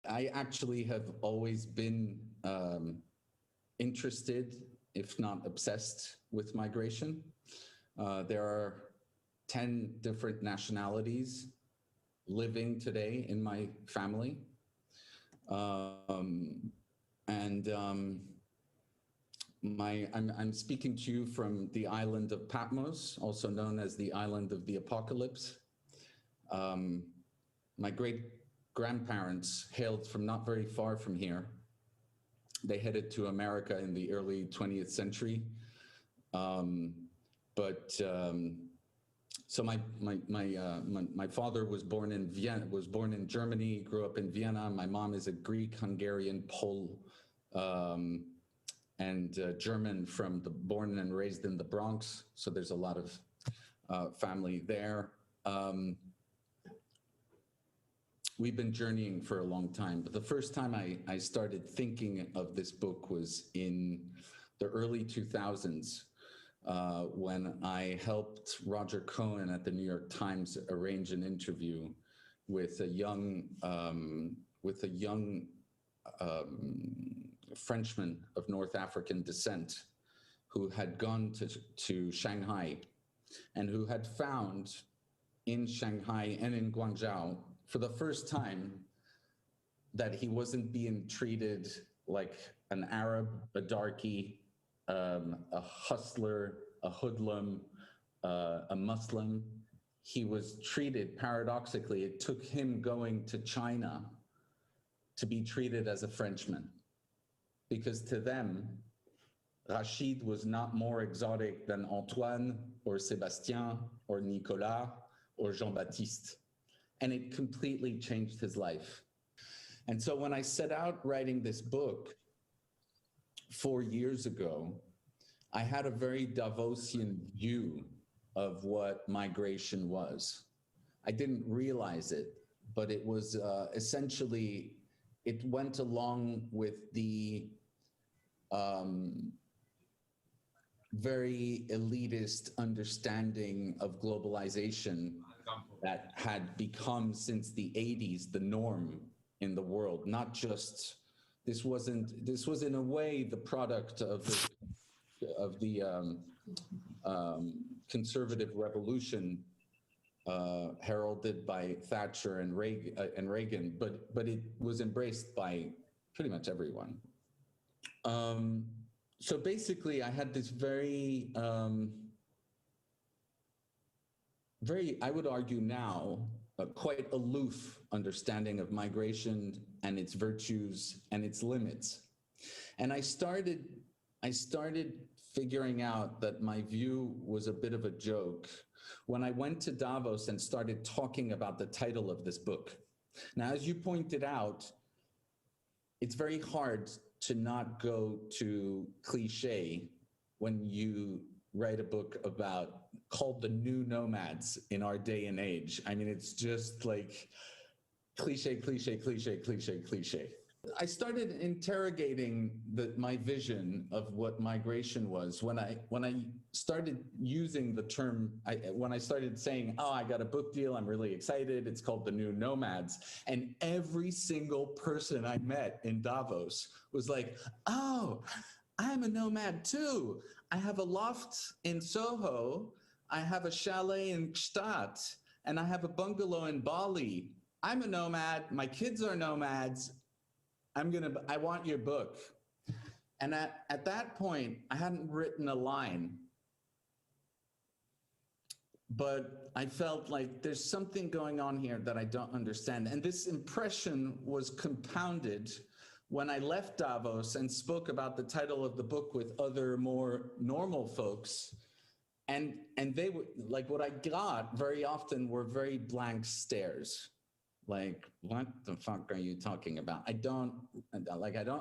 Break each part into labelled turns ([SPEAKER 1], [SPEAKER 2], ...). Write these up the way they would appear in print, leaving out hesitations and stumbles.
[SPEAKER 1] I actually have always been interested, if not obsessed, with migration. There are 10 different nationalities living today in my family. I'm speaking to you from the island of Patmos, also known as the island of the apocalypse. My great-grandparents hailed from not very far from here. They headed to America in the early 20th century. So my father was born in Vienna, was born in Germany, grew up in Vienna. My mom is a Greek, Hungarian, Pole, and German born and raised in the Bronx. So there's a lot of family there. We've been journeying for a long time, but the first time I started thinking of this book was in the early 2000s, when I helped Roger Cohen at the New York Times arrange an interview with a young Frenchman of North African descent who had gone to Shanghai and who had found in Shanghai and in Guangzhou for the first time that he wasn't being treated like an Arab, a darky, a hustler, a hoodlum, a Muslim. He was treated, paradoxically, it took him going to China to be treated as a Frenchman, because to them, Rachid was not more exotic than Antoine or Sébastien or Nicolas or Jean-Baptiste. And it completely changed his life. And so when I set out writing this book 4 years ago, I had a very Davosian view of what migration was. I didn't realize it, but it was essentially, it went along with the very elitist understanding of globalization that had become, since the 80s, the norm in the world. Not just, this was in a way the product of the conservative revolution heralded by Thatcher and Reagan, but it was embraced by pretty much everyone. So basically, I had this very, I would argue now, quite aloof understanding of migration and its virtues and its limits. And I started figuring out that my view was a bit of a joke when I went to Davos and started talking about the title of this book. Now, as you pointed out, it's very hard to not go to cliche when you write a book called The New Nomads in our day and age. I mean, it's just like cliche, cliche, cliche, cliche, cliche. I started interrogating my vision of what migration was when I started using the term, when I started saying, oh, I got a book deal, I'm really excited, it's called The New Nomads. And every single person I met in Davos was like, oh, I'm a nomad too. I have a loft in Soho, I have a chalet in Gstaad, and I have a bungalow in Bali. I'm a nomad, my kids are nomads. I want your book. And at that point, I hadn't written a line, but I felt like there's something going on here that I don't understand. And this impression was compounded when I left Davos and spoke about the title of the book with other more normal folks. And they were like, what I got very often were very blank stares. Like, what the fuck are you talking about? I don't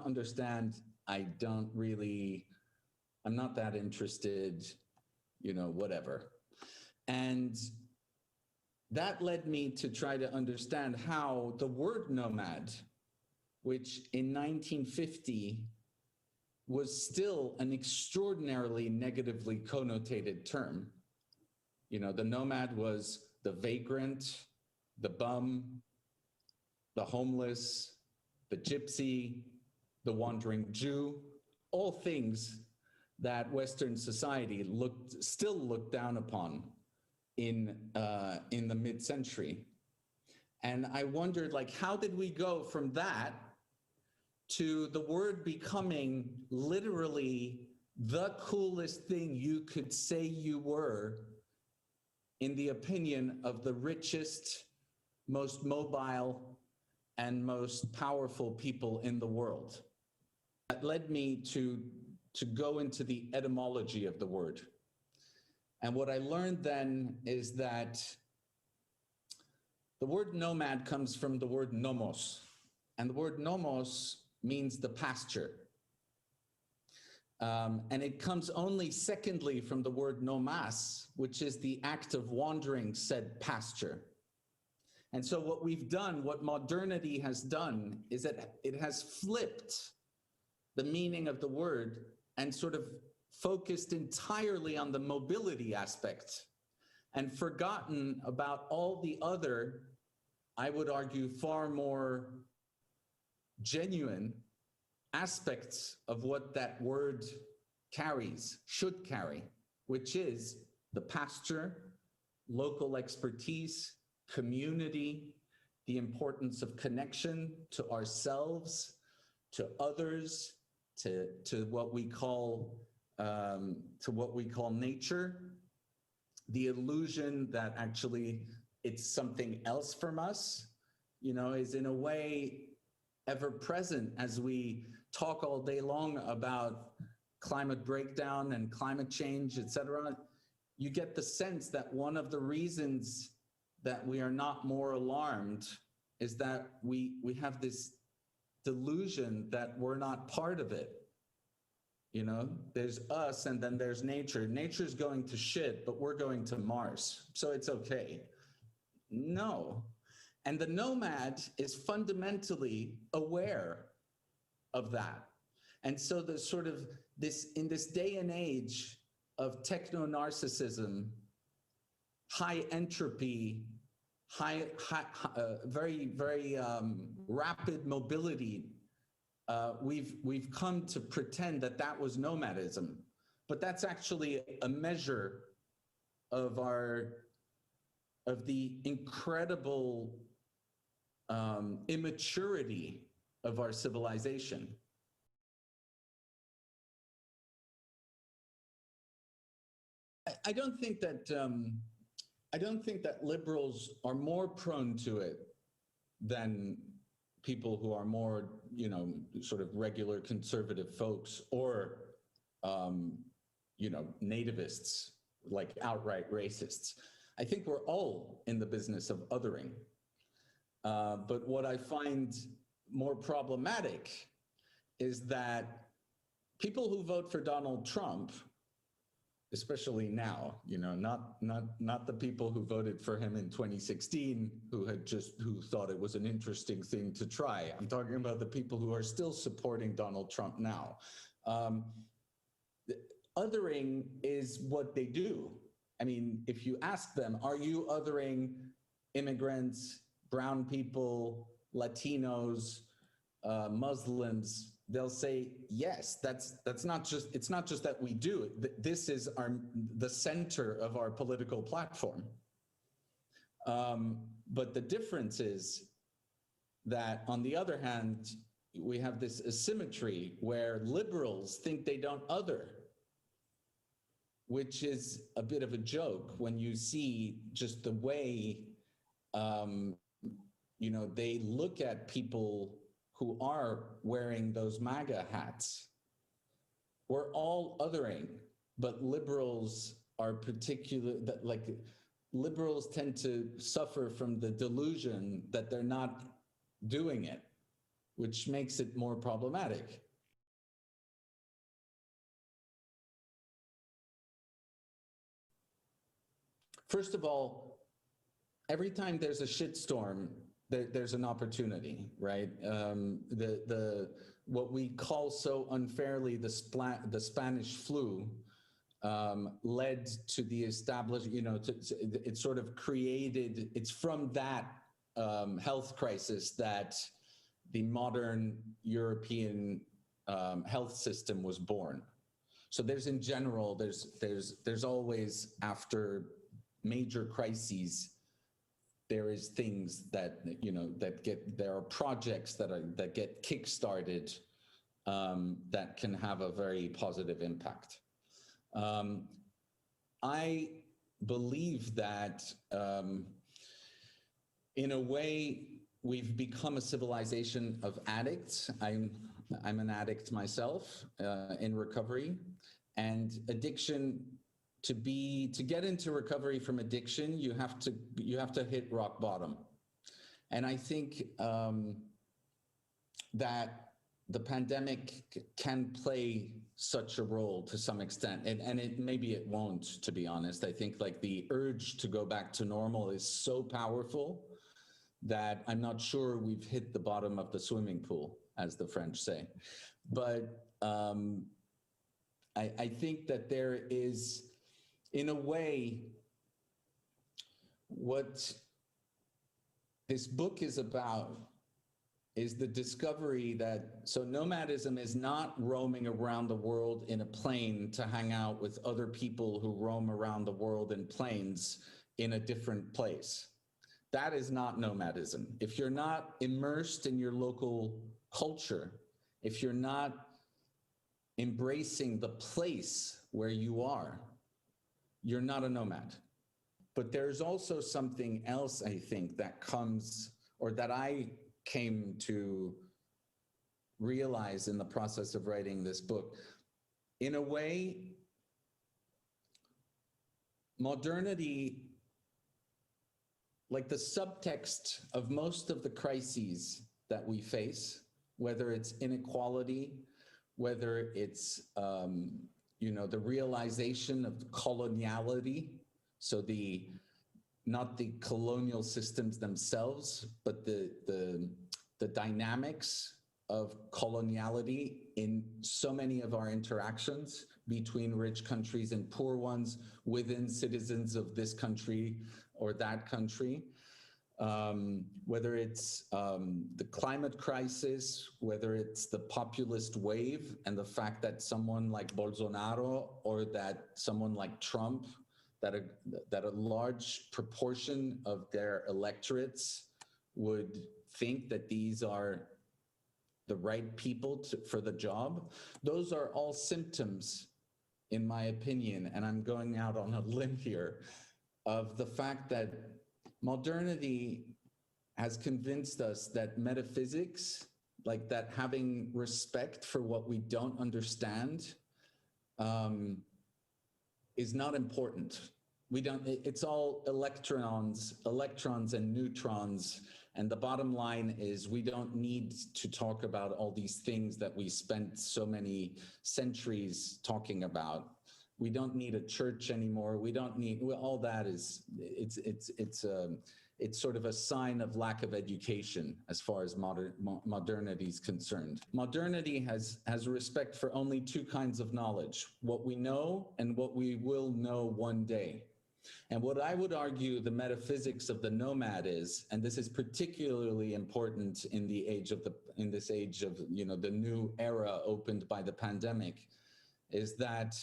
[SPEAKER 1] understand. I'm not that interested, whatever. And that led me to try to understand how the word nomad, which in 1950 was still an extraordinarily negatively connotated term. The nomad was the vagrant, the bum, the homeless, the gypsy, the wandering Jew, all things that Western society still looked down upon in the mid-century. And I wondered, like, how did we go from that to the word becoming literally the coolest thing you could say you were in the opinion of the richest, most mobile, and most powerful people in the world? That led me to go into the etymology of the word. And what I learned then is that the word nomad comes from the word nomos, and the word nomos means the pasture. And it comes only secondly from the word nomas, which is the act of wandering said pasture. And so what we've done, what modernity has done, is that it has flipped the meaning of the word and sort of focused entirely on the mobility aspect and forgotten about all the other, I would argue, far more genuine aspects of what that word carries, should carry, which is the pasture, local expertise, community, the importance of connection to ourselves, to others, to what we call nature, the illusion that actually it's something else from us, you know, is in a way ever present as we talk all day long about climate breakdown and climate change, etc. You get the sense that one of the reasons that we are not more alarmed is that we have this delusion that we're not part of it. You know, there's us and then there's nature. Nature's going to shit, but we're going to Mars, so it's okay. No. And the nomad is fundamentally aware of that. And so there's sort of this, in this day and age of techno-narcissism, high entropy, very rapid mobility, we've come to pretend that that was nomadism, but that's actually a measure of the incredible immaturity of our civilization. I don't think that liberals are more prone to it than people who are more, you know, sort of regular conservative folks or, you know, nativists, like outright racists. I think we're all in the business of othering. But what I find more problematic is that people who vote for Donald Trump, especially now, you know, not the people who voted for him in 2016, who thought it was an interesting thing to try. I'm talking about the people who are still supporting Donald Trump now. Othering is what they do. I mean, if you ask them, are you othering immigrants, brown people, Latinos, Muslims? They'll say yes. It's not just that we do it. This is the center of our political platform. But the difference is that, on the other hand, we have this asymmetry where liberals think they don't other, which is a bit of a joke when you see just the way, you know, they look at people who are wearing those MAGA hats. We're all othering, but liberals are liberals tend to suffer from the delusion that they're not doing it, which makes it more problematic. First of all, every time there's a shitstorm, there's an opportunity, right? What we call so unfairly the Spanish flu led to the establishment, you know, it sort of created, it's from that health crisis that the modern European health system was born. So there's in general, there's always, after major crises, there is things that, you know, there are projects that get kickstarted that can have a very positive impact. I believe that in a way, we've become a civilization of addicts. I'm an addict myself in recovery, and addiction, to get into recovery from addiction, you have to hit rock bottom. And I think that the pandemic can play such a role to some extent, and maybe it won't, to be honest. I think like the urge to go back to normal is so powerful that I'm not sure we've hit the bottom of the swimming pool, as the French say. But I think that there is, in a way, what this book is about is the discovery that, so nomadism is not roaming around the world in a plane to hang out with other people who roam around the world in planes in a different place. That is not nomadism. If you're not immersed in your local culture, if you're not embracing the place where you are, you're not a nomad. But there's also something else, I think, that comes, or that I came to realize in the process of writing this book. In a way, modernity, like the subtext of most of the crises that we face, whether it's inequality, whether it's you know, the realization of coloniality, so not the colonial systems themselves, but the dynamics of coloniality in so many of our interactions between rich countries and poor ones, within citizens of this country or that country. Whether it's the climate crisis, whether it's the populist wave and the fact that someone like Bolsonaro or that someone like Trump, that a large proportion of their electorates would think that these are the right people for the job. Those are all symptoms, in my opinion, and I'm going out on a limb here, of the fact that modernity has convinced us that metaphysics, like that having respect for what we don't understand, is not important. It's all electrons and neutrons. And the bottom line is we don't need to talk about all these things that we spent so many centuries talking about. We don't need a church anymore. We don't need, all that is, it's sort of a sign of lack of education as far as modernity is concerned. Modernity has respect for only two kinds of knowledge: what we know and what we will know one day. And what I would argue the metaphysics of the nomad is, and this is particularly important in the age of this age of, you know, the new era opened by the pandemic, is that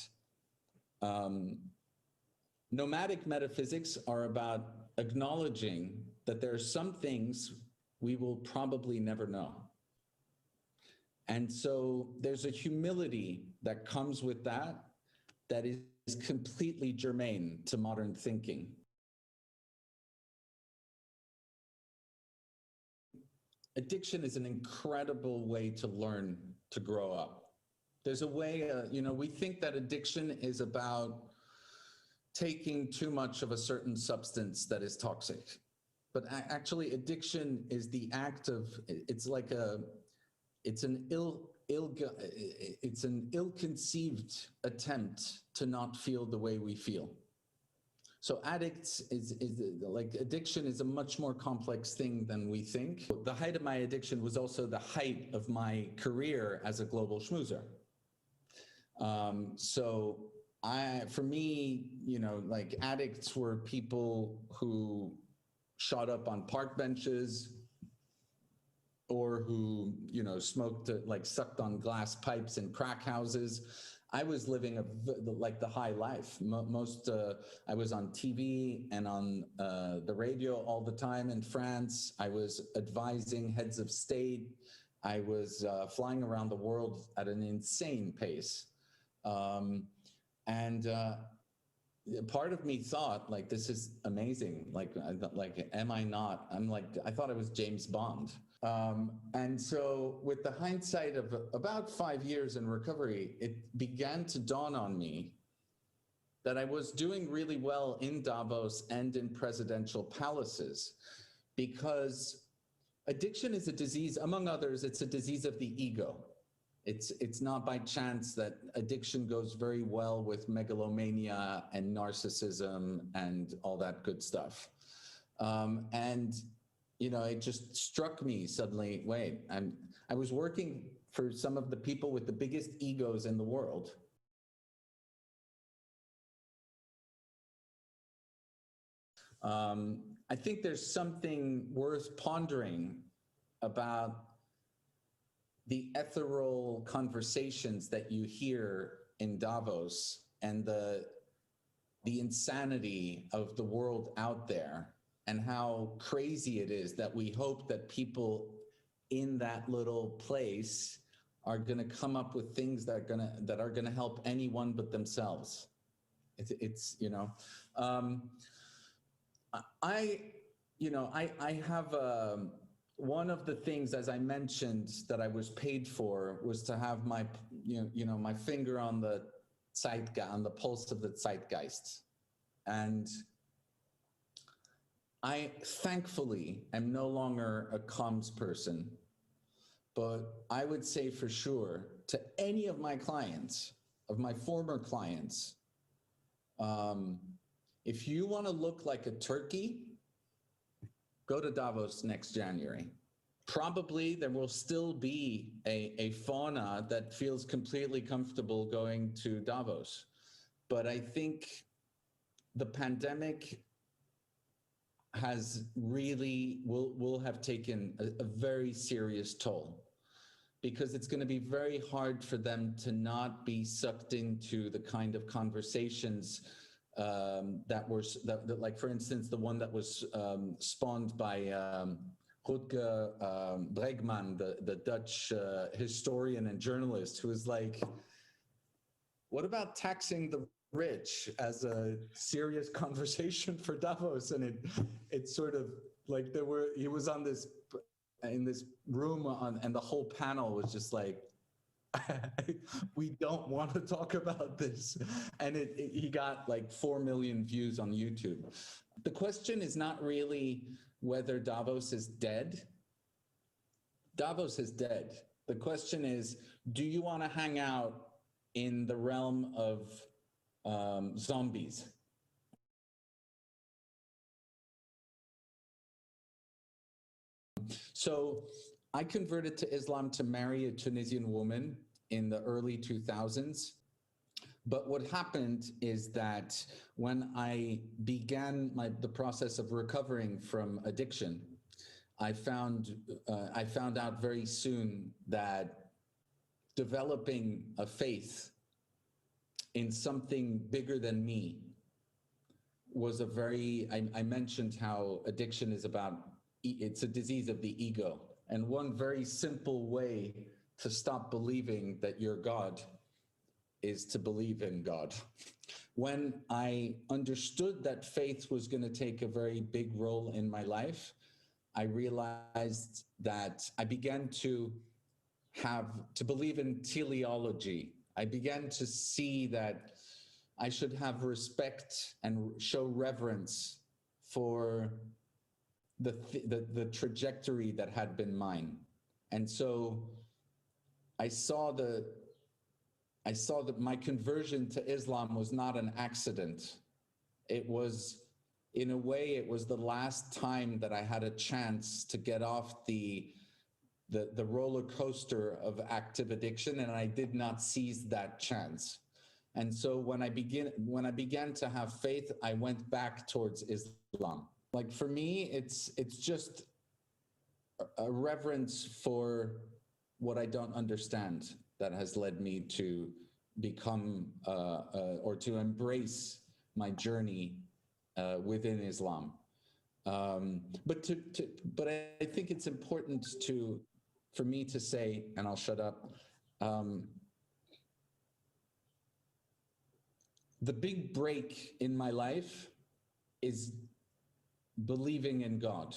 [SPEAKER 1] nomadic metaphysics are about acknowledging that there are some things we will probably never know. And so there's a humility that comes with that is completely germane to modern thinking. Addiction is an incredible way to learn to grow up. There's a way, you know, we think that addiction is about taking too much of a certain substance that is toxic. But actually, addiction is the act of, it's an ill-conceived attempt to not feel the way we feel. So addicts addiction is a much more complex thing than we think. The height of my addiction was also the height of my career as a global schmoozer. For me, you know, like addicts were people who shot up on park benches, or who, you know, smoked, like sucked on glass pipes in crack houses. I was living like the high life. I was on TV and on the radio all the time in France. I was advising heads of state. I was flying around the world at an insane pace. And part of me thought, like, this is amazing. Like, am I not? I thought I was James Bond. And so with the hindsight of about 5 years in recovery, it began to dawn on me that I was doing really well in Davos and in presidential palaces, because addiction is a disease, among others, it's a disease of the ego. It's not by chance that addiction goes very well with megalomania and narcissism and all that good stuff. And you know, it just struck me suddenly, wait, I was working for some of the people with the biggest egos in the world. I think there's something worth pondering about the ethereal conversations that you hear in Davos and the insanity of the world out there, and how crazy it is that we hope that people in that little place are going to come up with things that are going to help anyone but themselves. It's you know, I have one of the things, as I mentioned, that I was paid for was to have my my finger on the on the pulse of the zeitgeist. And I thankfully am no longer a comms person, but I would say for sure to any of my clients, of my former clients, if you want to look like a turkey, go to Davos next January. Probably there will still be a fauna that feels completely comfortable going to Davos. But I think the pandemic has really, will have taken a very serious toll, because it's going to be very hard for them to not be sucked into the kind of conversations that like, for instance, the one that was spawned by Rutger Bregman, the Dutch historian and journalist, who was like, what about taxing the rich as a serious conversation for Davos? And it sort of like, he was on this, in this room and the whole panel was just like, we don't want to talk about this. And he got like 4 million views on YouTube. The question is not really whether Davos is dead. Davos is dead. The question is, do you want to hang out in the realm of zombies? So I converted to Islam to marry a Tunisian woman in the early 2000s. But what happened is that when I began the process of recovering from addiction, I found out very soon that developing a faith in something bigger than me was I mentioned how addiction is it's a disease of the ego. And one very simple way to stop believing that you're God is to believe in God. When I understood that faith was going to take a very big role in my life, I realized that I began to believe in teleology. I began to see that I should have respect and show reverence for the trajectory that had been mine. And so I saw that my conversion to Islam was not an accident. It was, in a way, it was the last time that I had a chance to get off the roller coaster of active addiction, and I did not seize that chance. And so when I began to have faith, I went back towards Islam. Like, for me, it's just a reverence for what I don't understand that has led me to become or to embrace my journey within Islam. But I think it's important for me to say, and I'll shut up. The big break in my life is believing in God.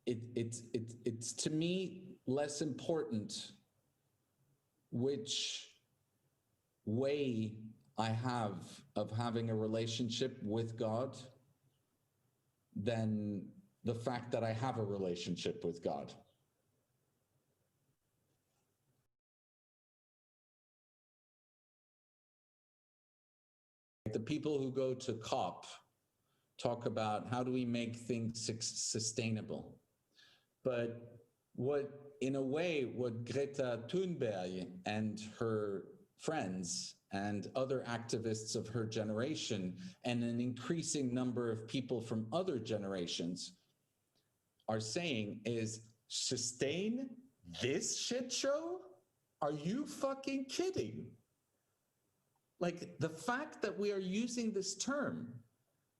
[SPEAKER 1] It's to me less important which way I have of having a relationship with God than the fact that I have a relationship with God. The people who go to COP talk about how do we make things sustainable. But in a way, what Greta Thunberg and her friends and other activists of her generation and an increasing number of people from other generations are saying is, sustain this shit show? Are you fucking kidding? Like, the fact that we are using this term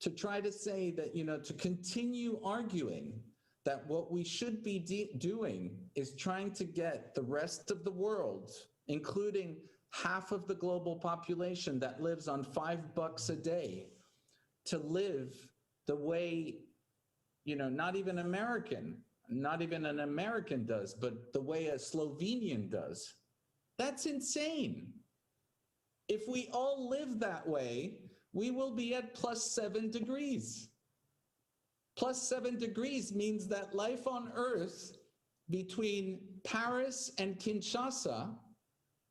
[SPEAKER 1] to try to say that, to continue arguing that what we should be doing is trying to get the rest of the world, including half of the global population that lives on $5 a day, to live the way, not even an American does, but the way a Slovenian does. That's insane. If we all live that way, we will be at +7 degrees. +7 degrees means that life on Earth between Paris and Kinshasa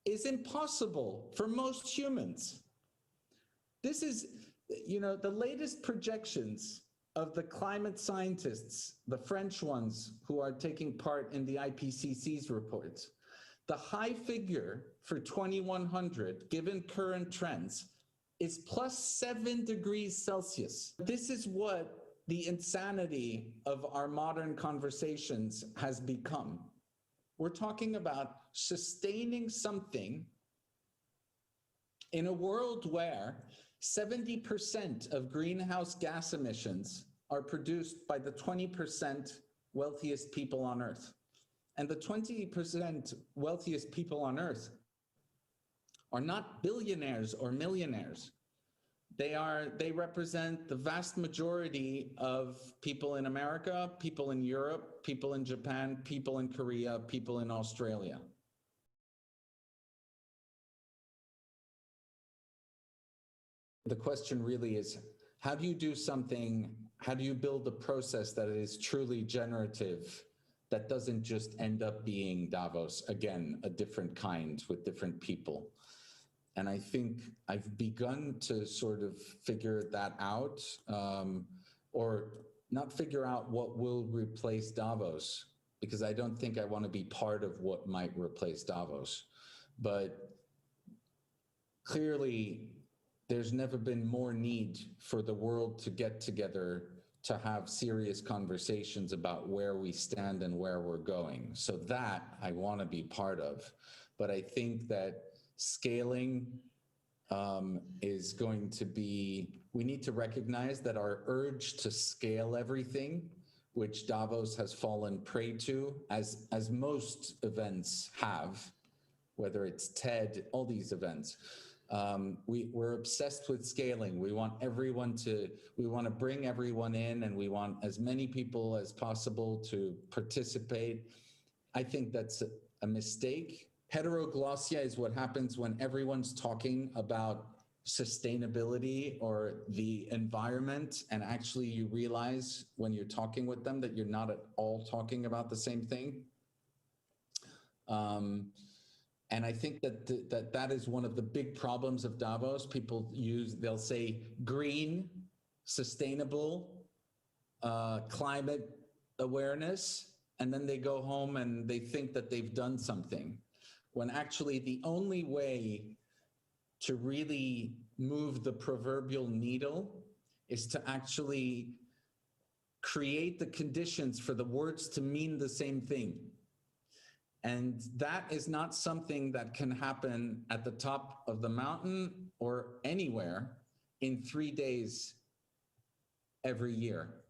[SPEAKER 1] is impossible for most humans. This is, the latest projections of the climate scientists, the French ones who are taking part in the IPCC's reports. The high figure for 2100, given current trends, is +7 degrees Celsius. This is what the insanity of our modern conversations has become. We're talking about sustaining something in a world where 70% of greenhouse gas emissions are produced by the 20% wealthiest people on Earth. And the 20% wealthiest people on Earth are not billionaires or millionaires. They represent the vast majority of people in America, people in Europe, people in Japan, people in Korea, people in Australia. The question really is, how do you do something, how do you build a process that is truly generative, that doesn't just end up being Davos, again, a different kind with different people? And I think I've begun to sort of figure that out, or not figure out what will replace Davos, because I don't think I want to be part of what might replace Davos. But clearly, there's never been more need for the world to get together to have serious conversations about where we stand and where we're going. So that I want to be part of. But I think that scaling is going to be, we need to recognize that our urge to scale everything, which Davos has fallen prey to, as most events have, whether it's TED, all these events, we're obsessed with scaling. We want to bring everyone in, and we want as many people as possible to participate. I think that's a mistake. Heteroglossia is what happens when everyone's talking about sustainability or the environment, and actually you realize when you're talking with them that you're not at all talking about the same thing. And I think that is one of the big problems of Davos. They'll say green, sustainable, climate awareness, and then they go home and they think that they've done something, when actually the only way to really move the proverbial needle is to actually create the conditions for the words to mean the same thing. And that is not something that can happen at the top of the mountain or anywhere in 3 days every year.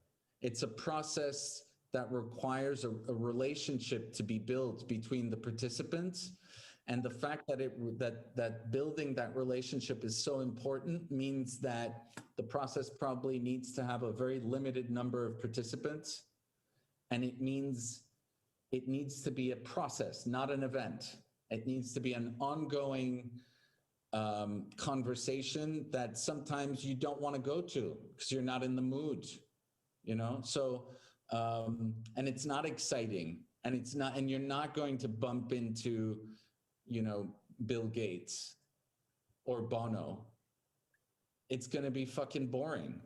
[SPEAKER 1] It's a process that requires a relationship to be built between the participants. And the fact that that building that relationship is so important means that the process probably needs to have a very limited number of participants. And it means it needs to be a process, not an event. It needs to be an ongoing conversation that sometimes you don't want to go to because you're not in the mood, you know? So, and it's not exciting, and it's not, and you're not going to bump into, you know, Bill Gates or Bono. It's going to be fucking boring.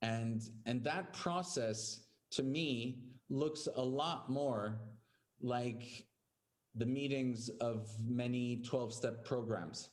[SPEAKER 1] And that process to me looks a lot more like the meetings of many 12-step programs.